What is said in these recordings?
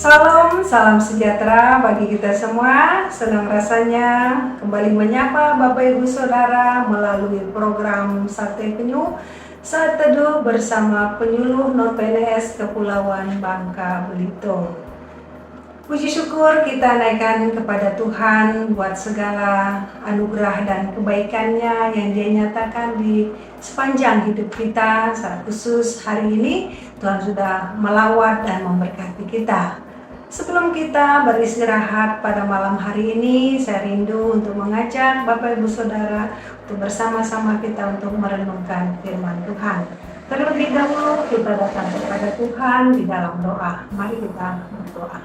Salam, salam sejahtera bagi kita semua. Senang rasanya kembali menyapa Bapak Ibu Saudara melalui program Sate Penyu Saat Teduh bersama penyuluh non-PNS Kepulauan Bangka Belitung. Puji syukur kita naikkan kepada Tuhan buat segala anugerah dan kebaikannya yang Dia nyatakan di sepanjang hidup kita. Saat khusus hari ini Tuhan sudah melawat dan memberkati kita. Sebelum kita beristirahat pada malam hari ini, saya rindu untuk mengajak Bapak Ibu Saudara untuk bersama-sama kita untuk merenungkan firman Tuhan. Terlebih dahulu kita datang kepada Tuhan di dalam doa. Mari kita berdoa.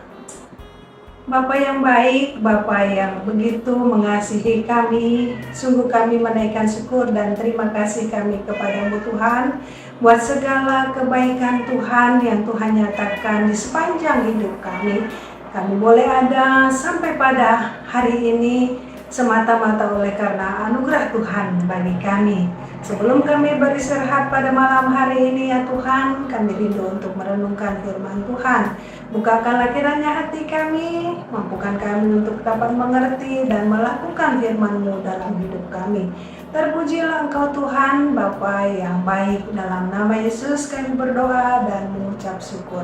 Bapa yang baik, Bapa yang begitu mengasihi kami, sungguh kami menaikkan syukur dan terima kasih kami kepada-Mu Tuhan, buat segala kebaikan Tuhan yang Tuhan nyatakan di sepanjang hidup kami. Kami boleh ada sampai pada hari ini semata-mata oleh karena anugerah Tuhan bagi kami. Sebelum kami beristirahat pada malam hari ini ya Tuhan, kami rindu untuk merenungkan firman Tuhan. Bukakanlah kiranya hati kami, mampukan kami untuk dapat mengerti dan melakukan firman-Mu dalam hidup kami. Terpujilah Engkau Tuhan, Bapa yang baik. Dalam nama Yesus kami berdoa dan mengucap syukur.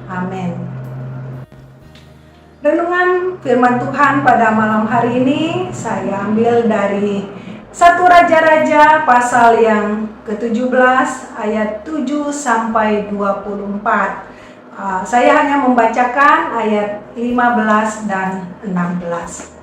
Amin. Renungan firman Tuhan pada malam hari ini saya ambil dari 1 Raja-Raja pasal yang ke-17 ayat 7 sampai 24. Saya hanya membacakan ayat 15 dan 16.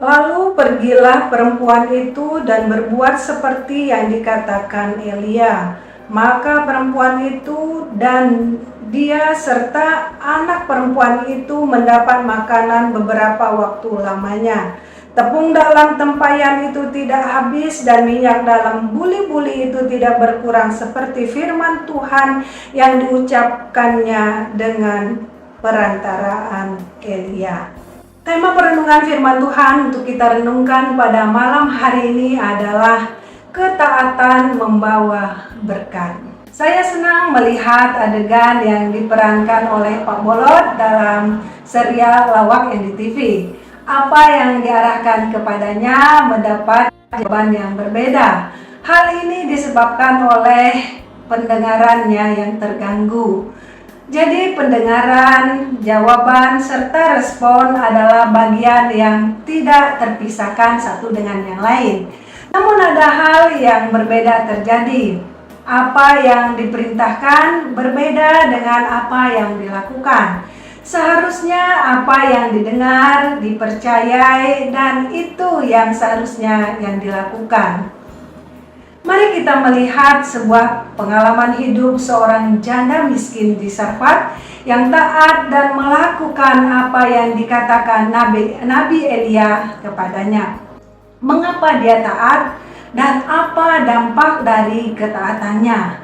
Lalu pergilah perempuan itu dan berbuat seperti yang dikatakan Elia. Maka perempuan itu dan dia serta anak perempuan itu mendapat makanan beberapa waktu lamanya. Tepung dalam tempayan itu tidak habis dan minyak dalam buli-buli itu tidak berkurang seperti firman Tuhan yang diucapkannya dengan perantaraan Elia. Tema perenungan firman Tuhan untuk kita renungkan pada malam hari ini adalah ketaatan membawa berkat. Saya senang melihat adegan yang diperankan oleh Pak Bolot dalam serial Lawak yang di TV. Apa yang diarahkan kepadanya mendapat jawaban yang berbeda. Hal ini disebabkan oleh pendengarannya yang terganggu. Jadi pendengaran, jawaban, serta respon adalah bagian yang tidak terpisahkan satu dengan yang lain. Namun ada hal yang berbeda terjadi. Apa yang diperintahkan berbeda dengan apa yang dilakukan. Seharusnya apa yang didengar, dipercayai, dan itu yang seharusnya yang dilakukan. Mari kita melihat sebuah pengalaman hidup seorang janda miskin di Sarfat yang taat dan melakukan apa yang dikatakan Nabi Elia kepadanya. Mengapa dia taat dan apa dampak dari ketaatannya?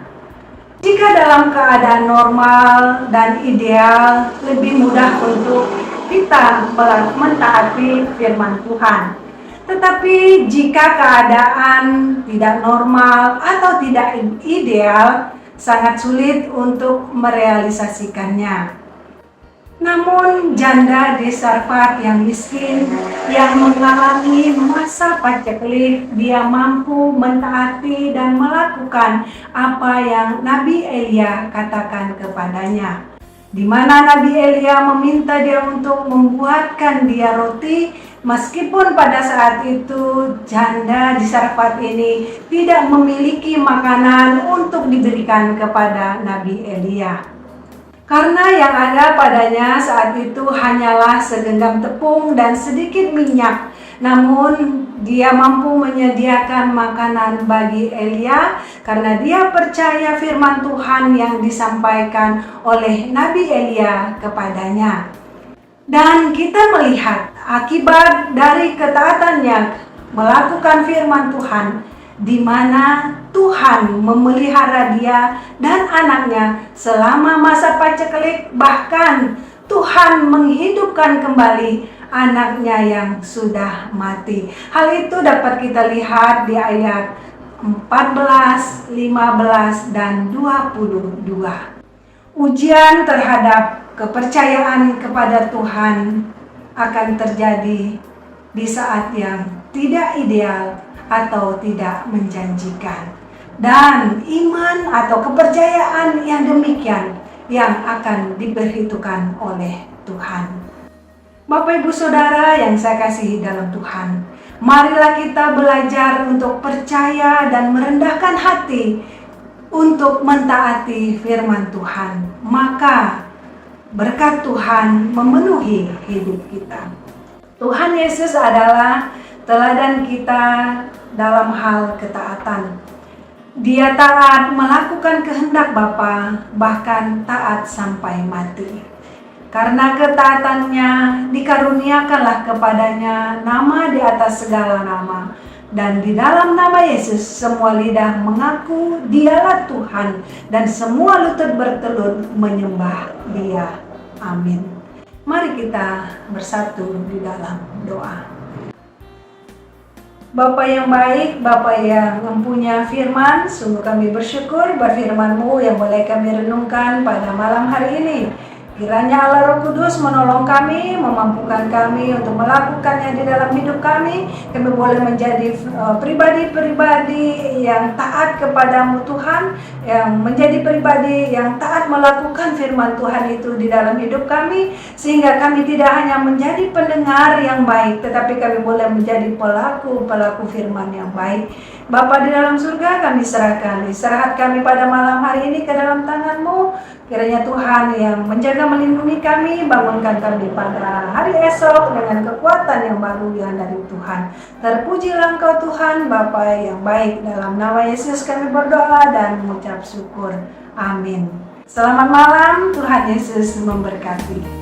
Jika dalam keadaan normal dan ideal, lebih mudah untuk kita mentaati firman Tuhan. Tetapi jika keadaan tidak normal atau tidak ideal, sangat sulit untuk merealisasikannya. Namun janda di Sarfat yang miskin, yang mengalami masa paceklik, dia mampu mentaati dan melakukan apa yang Nabi Elia katakan kepadanya. Di mana Nabi Elia meminta dia untuk membuatkan dia roti, meskipun pada saat itu janda di Sarfat ini tidak memiliki makanan untuk diberikan kepada Nabi Elia. Karena yang ada padanya saat itu hanyalah segenggam tepung dan sedikit minyak. Namun dia mampu menyediakan makanan bagi Elia karena dia percaya firman Tuhan yang disampaikan oleh Nabi Elia kepadanya. Dan kita melihat akibat dari ketaatannya melakukan firman Tuhan, di mana Tuhan memelihara dia dan anaknya selama masa paceklik, bahkan Tuhan menghidupkan kembali anaknya yang sudah mati. Hal itu dapat kita lihat di ayat 14, 15, dan 22. Ujian terhadap kepercayaan kepada Tuhan akan terjadi di saat yang tidak ideal atau tidak menjanjikan. Dan iman atau kepercayaan yang demikian yang akan diperhitungkan oleh Tuhan. Bapak Ibu Saudara yang saya kasihi dalam Tuhan, marilah kita belajar untuk percaya dan merendahkan hati untuk mentaati firman Tuhan. Maka berkat Tuhan memenuhi hidup kita. Tuhan Yesus adalah teladan kita dalam hal ketaatan. Dia taat melakukan kehendak Bapa, bahkan taat sampai mati. Karena ketaatannya dikaruniakanlah kepadanya nama di atas segala nama. Dan di dalam nama Yesus semua lidah mengaku Dialah Tuhan dan semua lutut bertelur menyembah Dia. Amin. Mari kita bersatu di dalam doa. Bapa yang baik, Bapa yang mempunyai firman, sungguh kami bersyukur bahwa firman-Mu yang boleh kami renungkan pada malam hari ini. Kiranya Allah Roh Kudus menolong kami, memampukan kami untuk melakukannya di dalam hidup kami. Kami boleh menjadi pribadi-pribadi yang taat kepadamu Tuhan, yang menjadi pribadi yang taat melakukan firman Tuhan itu di dalam hidup kami. Sehingga kami tidak hanya menjadi pendengar yang baik, tetapi kami boleh menjadi pelaku firman yang baik. Bapa di dalam surga, kami serahkan istirahat kami pada malam hari ini ke dalam tangan-Mu. Kiranya Tuhan yang menjaga melindungi kami, bangunkan kami pada hari esok dengan kekuatan yang baru yang dari Tuhan. Terpujilah Engkau Tuhan, Bapa yang baik. Dalam nama Yesus kami berdoa dan mengucap syukur. Amin. Selamat malam, Tuhan Yesus memberkati.